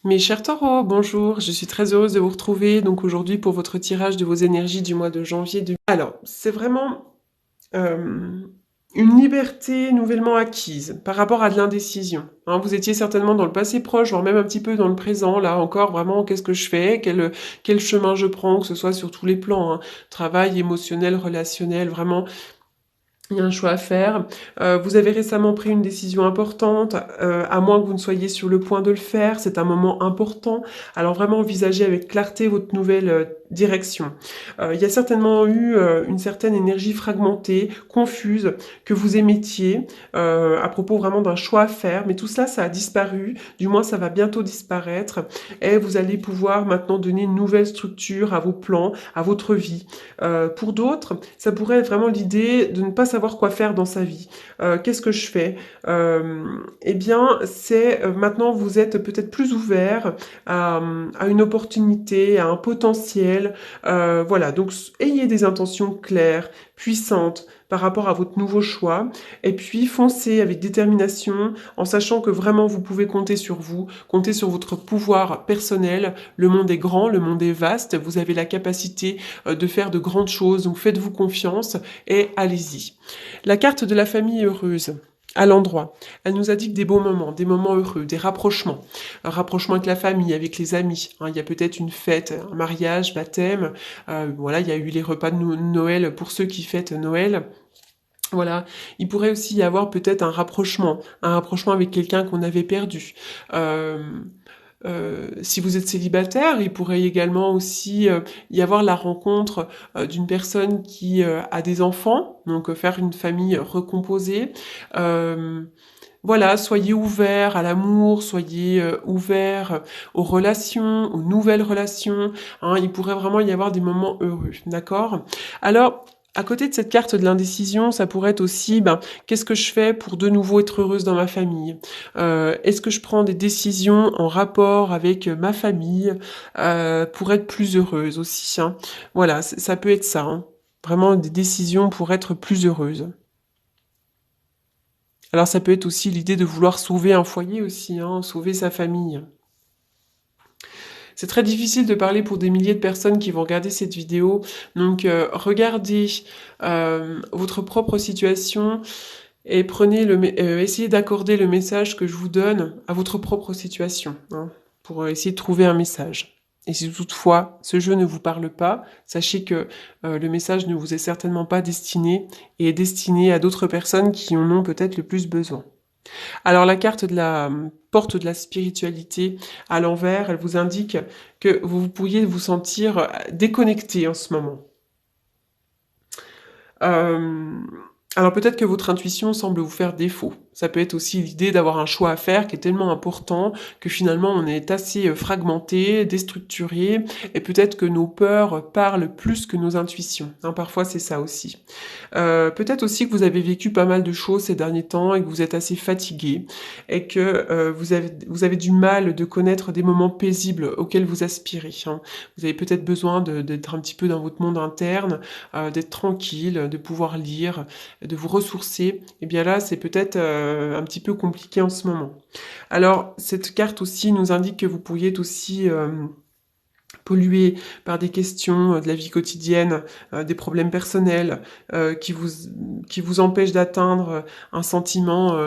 Mes chers taureaux, bonjour, je suis très heureuse de vous retrouver donc aujourd'hui pour votre tirage de vos énergies du mois de janvier. Alors, c'est vraiment euh, une liberté nouvellement acquise par rapport à de l'indécision. Hein. Vous étiez certainement dans le passé proche, voire même un petit peu dans le présent, là encore, vraiment, qu'est-ce que je fais, quel chemin je prends, que ce soit sur tous les plans, hein. Travail, émotionnel, relationnel, vraiment. Il y a un choix à faire. Vous avez récemment pris une décision importante, à moins que vous ne soyez sur le point de le faire. C'est un moment important. Alors vraiment envisagez avec clarté votre nouvelle direction. Il y a certainement eu une certaine énergie fragmentée, confuse, que vous émettiez à propos vraiment d'un choix à faire. Mais tout cela, ça a disparu. Du moins, ça va bientôt disparaître. Et vous allez pouvoir maintenant donner une nouvelle structure à vos plans, à votre vie. Pour d'autres, ça pourrait être vraiment l'idée de ne pas savoir quoi faire dans sa vie. Qu'est-ce que je fais Eh bien, c'est maintenant vous êtes peut-être plus ouvert à une opportunité, à un potentiel. Voilà, donc ayez des intentions claires, puissantes par rapport à votre nouveau choix, et puis foncez avec détermination en sachant que vraiment vous pouvez compter sur vous, compter sur votre pouvoir personnel. Le monde est grand, le monde est vaste, vous avez la capacité de faire de grandes choses, donc faites-vous confiance et allez-y. La carte de la famille heureuse. À l'endroit. Elle nous indique des beaux moments, des moments heureux, des rapprochements. Un rapprochement avec la famille, avec les amis. Hein, il y a peut-être une fête, un mariage, baptême. Voilà, il y a eu les repas de Noël pour ceux qui fêtent Noël. Voilà, il pourrait aussi y avoir peut-être un rapprochement avec quelqu'un qu'on avait perdu. Euh, si vous êtes célibataire, il pourrait également aussi y avoir la rencontre d'une personne qui a des enfants, donc faire une famille recomposée. Euh, voilà, soyez ouverts à l'amour, soyez ouverts aux relations, aux nouvelles relations. Hein, il pourrait vraiment y avoir des moments heureux, d'accord? Alors, à côté de cette carte de l'indécision, ça pourrait être aussi, ben, qu'est-ce que je fais pour de nouveau être heureuse dans ma famille? Est-ce que je prends des décisions en rapport avec ma famille pour être plus heureuse aussi, hein? Voilà, ça peut être ça, hein. Vraiment des décisions pour être plus heureuse. Alors ça peut être aussi l'idée de vouloir sauver un foyer aussi, hein, sauver sa famille. C'est très difficile de parler pour des milliers de personnes qui vont regarder cette vidéo, donc regardez votre propre situation et essayez d'accorder le message que je vous donne à votre propre situation, hein, pour essayer de trouver un message. Et si toutefois ce jeu ne vous parle pas, sachez que le message ne vous est certainement pas destiné et est destiné à d'autres personnes qui en ont peut-être le plus besoin. Alors la carte de la porte de la spiritualité à l'envers, elle vous indique que vous pourriez vous sentir déconnecté en ce moment. Euh, alors peut-être que votre intuition semble vous faire défaut. Ça peut être aussi l'idée d'avoir un choix à faire qui est tellement important que finalement on est assez fragmenté, déstructuré, et peut-être que nos peurs parlent plus que nos intuitions. Hein, parfois c'est ça aussi. Peut-être aussi que vous avez vécu pas mal de choses ces derniers temps et que vous êtes assez fatigué et que vous avez du mal de connaître des moments paisibles auxquels vous aspirez. Hein. Vous avez peut-être besoin d'être un petit peu dans votre monde interne, d'être tranquille, de pouvoir lire, de vous ressourcer. Et bien là, c'est peut-être un petit peu compliqué en ce moment. Alors, cette carte aussi nous indique que vous pourriez être aussi pollué par des questions de la vie quotidienne, des problèmes personnels qui vous empêchent d'atteindre un sentiment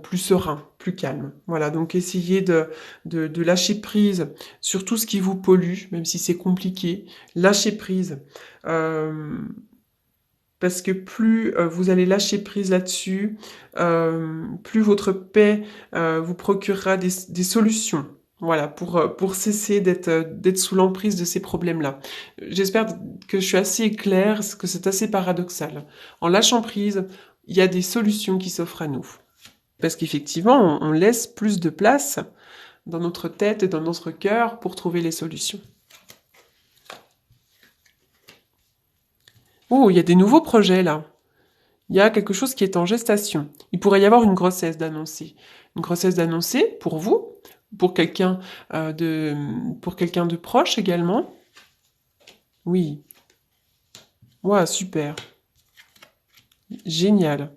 plus serein, plus calme. Voilà, donc essayez de lâcher prise sur tout ce qui vous pollue, même si c'est compliqué. Lâchez prise. Euh, parce que plus vous allez lâcher prise là-dessus, plus votre paix vous procurera des solutions. Voilà, pour cesser d'être sous l'emprise de ces problèmes-là. J'espère que je suis assez claire, que c'est assez paradoxal. En lâchant prise, il y a des solutions qui s'offrent à nous. Parce qu'effectivement, on laisse plus de place dans notre tête et dans notre cœur pour trouver les solutions. Oh, il y a des nouveaux projets là. Il y a quelque chose qui est en gestation. Il pourrait y avoir une grossesse d'annoncer. Une grossesse d'annoncer pour vous, pour quelqu'un pour quelqu'un de proche également. Oui. Ouais, super. Génial.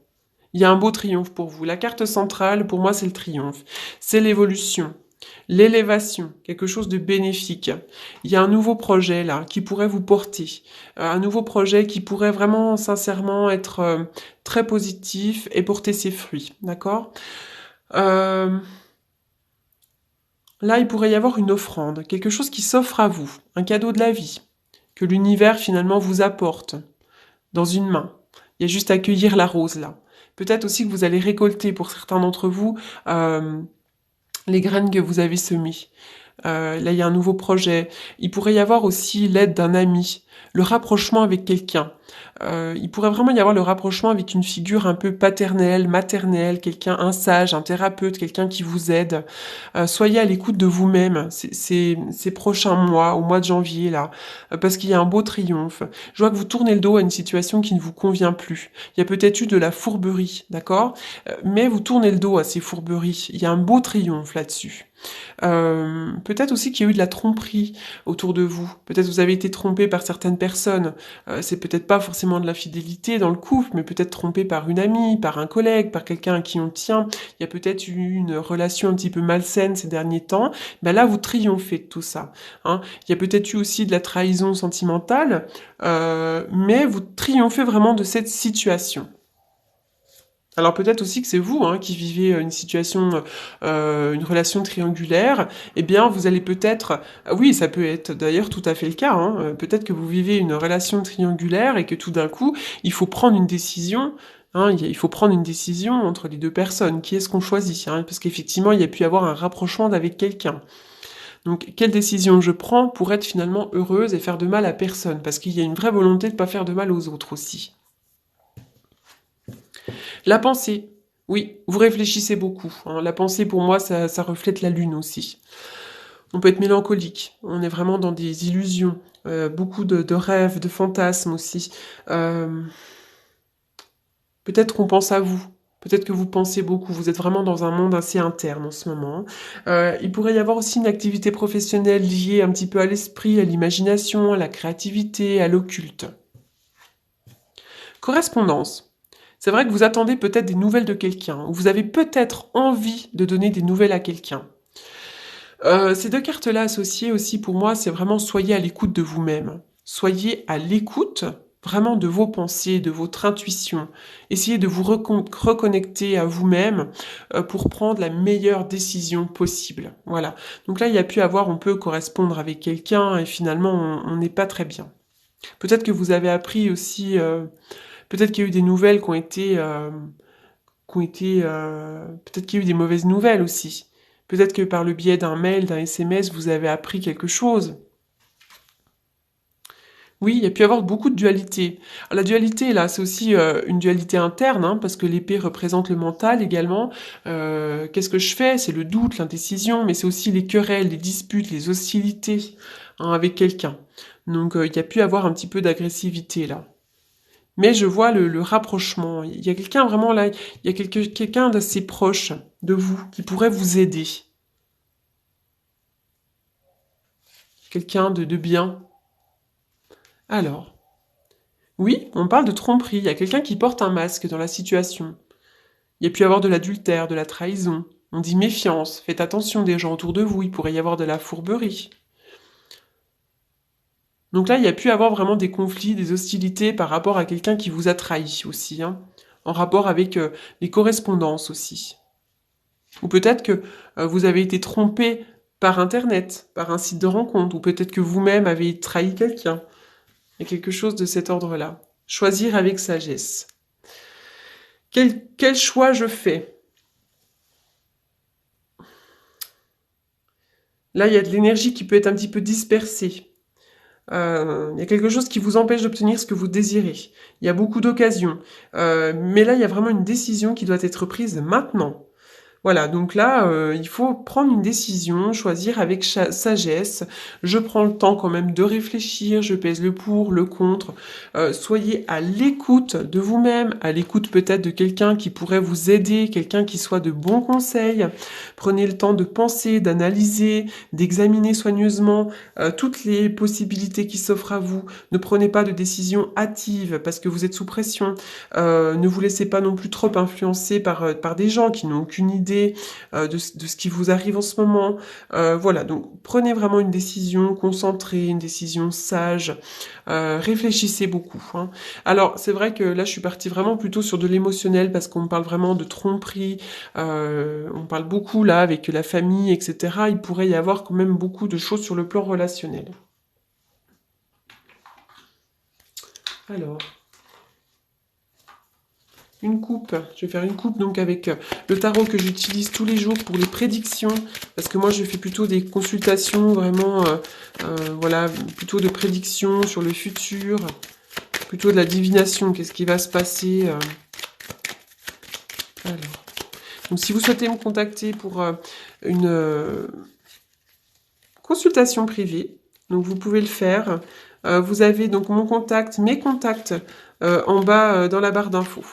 Il y a un beau triomphe pour vous. La carte centrale, pour moi, c'est le triomphe. C'est l'évolution. L'élévation, quelque chose de bénéfique. Il y a un nouveau projet là qui pourrait vous porter. Un nouveau projet qui pourrait vraiment sincèrement être très positif et porter ses fruits. D'accord. Euh, Là, il pourrait y avoir une offrande, quelque chose qui s'offre à vous, un cadeau de la vie, que l'univers finalement vous apporte dans une main. Il y a juste à cueillir la rose là. Peut-être aussi que vous allez récolter pour certains d'entre vous les graines que vous avez semées. Là, il y a un nouveau projet. Il pourrait y avoir aussi l'aide d'un ami, le rapprochement avec quelqu'un. Il pourrait vraiment y avoir le rapprochement avec une figure un peu paternelle, maternelle, quelqu'un, un sage, un thérapeute, quelqu'un qui vous aide. Soyez à l'écoute de vous-même ces prochains mois, au mois de janvier, là, parce qu'il y a un beau triomphe. Je vois que vous tournez le dos à une situation qui ne vous convient plus. Il y a peut-être eu de la fourberie, d'accord. Mais vous tournez le dos à ces fourberies. Il y a un beau triomphe là-dessus. Peut-être aussi qu'il y a eu de la tromperie autour de vous. Peut-être vous avez été trompé par certaines personnes. C'est peut-être pas forcément de l'infidélité dans le couple, mais peut-être trompé par une amie, par un collègue, par quelqu'un à qui on tient. Il y a peut-être eu une relation un petit peu malsaine ces derniers temps. Ben là, vous triomphez de tout ça. Hein. Il y a peut-être eu aussi de la trahison sentimentale, mais vous triomphez vraiment de cette situation. Alors peut-être aussi que c'est vous qui vivez une situation, une relation triangulaire. Eh bien, vous allez peut-être, oui, ça peut être d'ailleurs tout à fait le cas. Peut-être que vous vivez une relation triangulaire et que tout d'un coup, il faut prendre une décision. Il faut prendre une décision entre les deux personnes. Qui est-ce qu'on choisit parce qu'effectivement, il y a pu y avoir un rapprochement avec quelqu'un. Donc, quelle décision je prends pour être finalement heureuse et faire de mal à personne? Parce qu'il y a une vraie volonté de ne pas faire de mal aux autres aussi. La pensée. Oui, vous réfléchissez beaucoup. La pensée, pour moi, ça reflète la lune aussi. On peut être mélancolique. On est vraiment dans des illusions. Beaucoup de rêves, de fantasmes aussi. Peut-être qu'on pense à vous. Peut-être que vous pensez beaucoup. Vous êtes vraiment dans un monde assez interne en ce moment. Il pourrait y avoir aussi une activité professionnelle liée un petit peu à l'esprit, à l'imagination, à la créativité, à l'occulte. Correspondance. C'est vrai que vous attendez peut-être des nouvelles de quelqu'un, ou vous avez peut-être envie de donner des nouvelles à quelqu'un. Ces deux cartes-là associées aussi, pour moi, c'est vraiment soyez à l'écoute de vous-même. Soyez à l'écoute vraiment de vos pensées, de votre intuition. Essayez de vous reconnecter à vous-même pour prendre la meilleure décision possible. Voilà. Donc là, il y a pu avoir, on peut correspondre avec quelqu'un et finalement, on n'est pas très bien. Peut-être que vous avez appris aussi... Peut-être qu'il y a eu des nouvelles qui ont été, peut-être qu'il y a eu des mauvaises nouvelles aussi. Peut-être que par le biais d'un mail, d'un SMS, vous avez appris quelque chose. Oui, il y a pu y avoir beaucoup de dualité. Alors, la dualité, là, c'est aussi une dualité interne, parce que l'épée représente le mental également. Qu'est-ce que je fais? C'est le doute, l'indécision, mais c'est aussi les querelles, les disputes, les hostilités avec quelqu'un. Donc, il y a pu y avoir un petit peu d'agressivité, là. Mais je vois le rapprochement. Il y a quelqu'un vraiment là, il y a quelqu'un d'assez proche de vous qui pourrait vous aider. Quelqu'un de bien. Alors, oui, on parle de tromperie. Il y a quelqu'un qui porte un masque dans la situation. Il y a pu y avoir de l'adultère, de la trahison. On dit méfiance, faites attention des gens autour de vous, il pourrait y avoir de la fourberie. Donc là, il y a pu y avoir vraiment des conflits, des hostilités par rapport à quelqu'un qui vous a trahi aussi, en rapport avec les correspondances aussi. Ou peut-être que vous avez été trompé par Internet, par un site de rencontre, ou peut-être que vous-même avez trahi quelqu'un. Il y a quelque chose de cet ordre-là. Choisir avec sagesse. Quel choix je fais? Là, il y a de l'énergie qui peut être un petit peu dispersée. Il y a quelque chose qui vous empêche d'obtenir ce que vous désirez. Il y a beaucoup d'occasions. Mais là, il y a vraiment une décision qui doit être prise maintenant. Voilà, donc là, il faut prendre une décision, choisir avec sagesse. Je prends le temps quand même de réfléchir, je pèse le pour, le contre. Soyez à l'écoute de vous-même, à l'écoute peut-être de quelqu'un qui pourrait vous aider, quelqu'un qui soit de bons conseils. Prenez le temps de penser, d'analyser, d'examiner soigneusement toutes les possibilités qui s'offrent à vous. Ne prenez pas de décisions hâtives parce que vous êtes sous pression. Ne vous laissez pas non plus trop influencer par des gens qui n'ont aucune idée idée de ce qui vous arrive en ce moment. Voilà, donc prenez vraiment une décision concentrée, une décision sage. Réfléchissez beaucoup. Hein. Alors, c'est vrai que là, je suis partie vraiment plutôt sur de l'émotionnel parce qu'on me parle vraiment de tromperie. On parle beaucoup là avec la famille, etc. Il pourrait y avoir quand même beaucoup de choses sur le plan relationnel. Alors, une coupe. Je vais faire une coupe donc avec le tarot que j'utilise tous les jours pour les prédictions. Parce que moi, je fais plutôt des consultations vraiment, voilà, plutôt de prédictions sur le futur. Plutôt de la divination, qu'est-ce qui va se passer. Alors. Donc si vous souhaitez me contacter pour une consultation privée, donc vous pouvez le faire. Vous avez donc mon contact, mes contacts en bas dans la barre d'infos,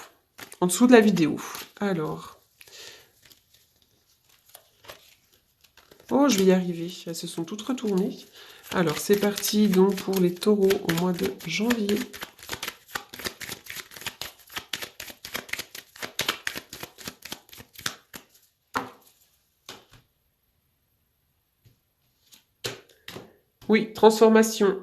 en dessous de la vidéo. Alors, oh, je vais y arriver. Elles se sont toutes retournées. Alors, c'est parti donc pour les taureaux au mois de janvier. Oui, transformation.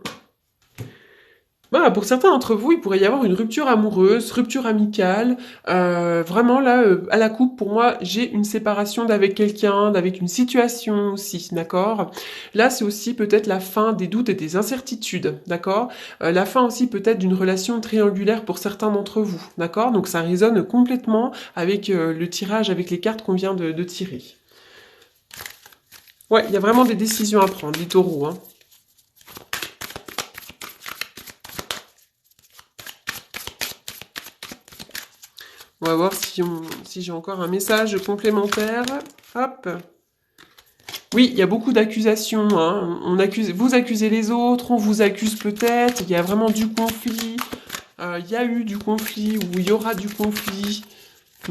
Voilà, pour certains d'entre vous, il pourrait y avoir une rupture amoureuse, rupture amicale. Vraiment, là, à la coupe, pour moi, j'ai une séparation d'avec quelqu'un, d'avec une situation aussi, d'accord? Là, c'est aussi peut-être la fin des doutes et des incertitudes, d'accord? La fin aussi peut-être d'une relation triangulaire pour certains d'entre vous, d'accord? Donc ça résonne complètement avec le tirage, avec les cartes qu'on vient de tirer. Ouais, il y a vraiment des décisions à prendre, les taureaux, hein. On va voir si j'ai encore un message complémentaire. Hop. Oui, il y a beaucoup d'accusations. Hein. Vous accusez les autres, on vous accuse peut-être. Il y a vraiment du conflit. Il y a eu du conflit ou il y aura du conflit.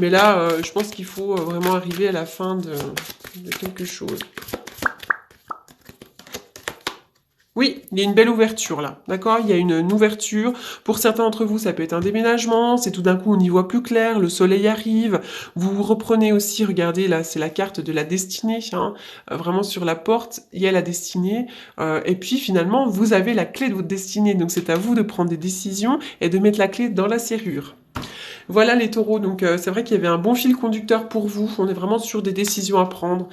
Mais là, je pense qu'il faut vraiment arriver à la fin de quelque chose. Oui, il y a une belle ouverture là, d'accord? Il y a une ouverture. Pour certains d'entre vous, ça peut être un déménagement, c'est tout d'un coup on y voit plus clair, le soleil arrive. Vous reprenez aussi, regardez là, c'est la carte de la destinée, hein. Vraiment sur la porte, il y a la destinée. Et puis finalement, vous avez la clé de votre destinée, donc c'est à vous de prendre des décisions et de mettre la clé dans la serrure. Voilà les taureaux, donc c'est vrai qu'il y avait un bon fil conducteur pour vous, on est vraiment sur des décisions à prendre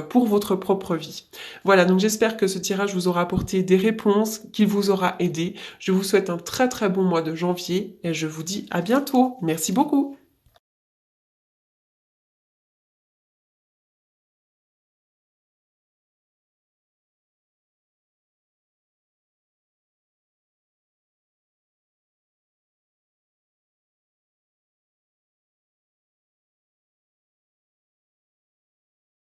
pour votre propre vie. Voilà, donc j'espère que ce tirage vous aura apporté des réponses, qu'il vous aura aidé. Je vous souhaite un très très bon mois de janvier et je vous dis à bientôt. Merci beaucoup.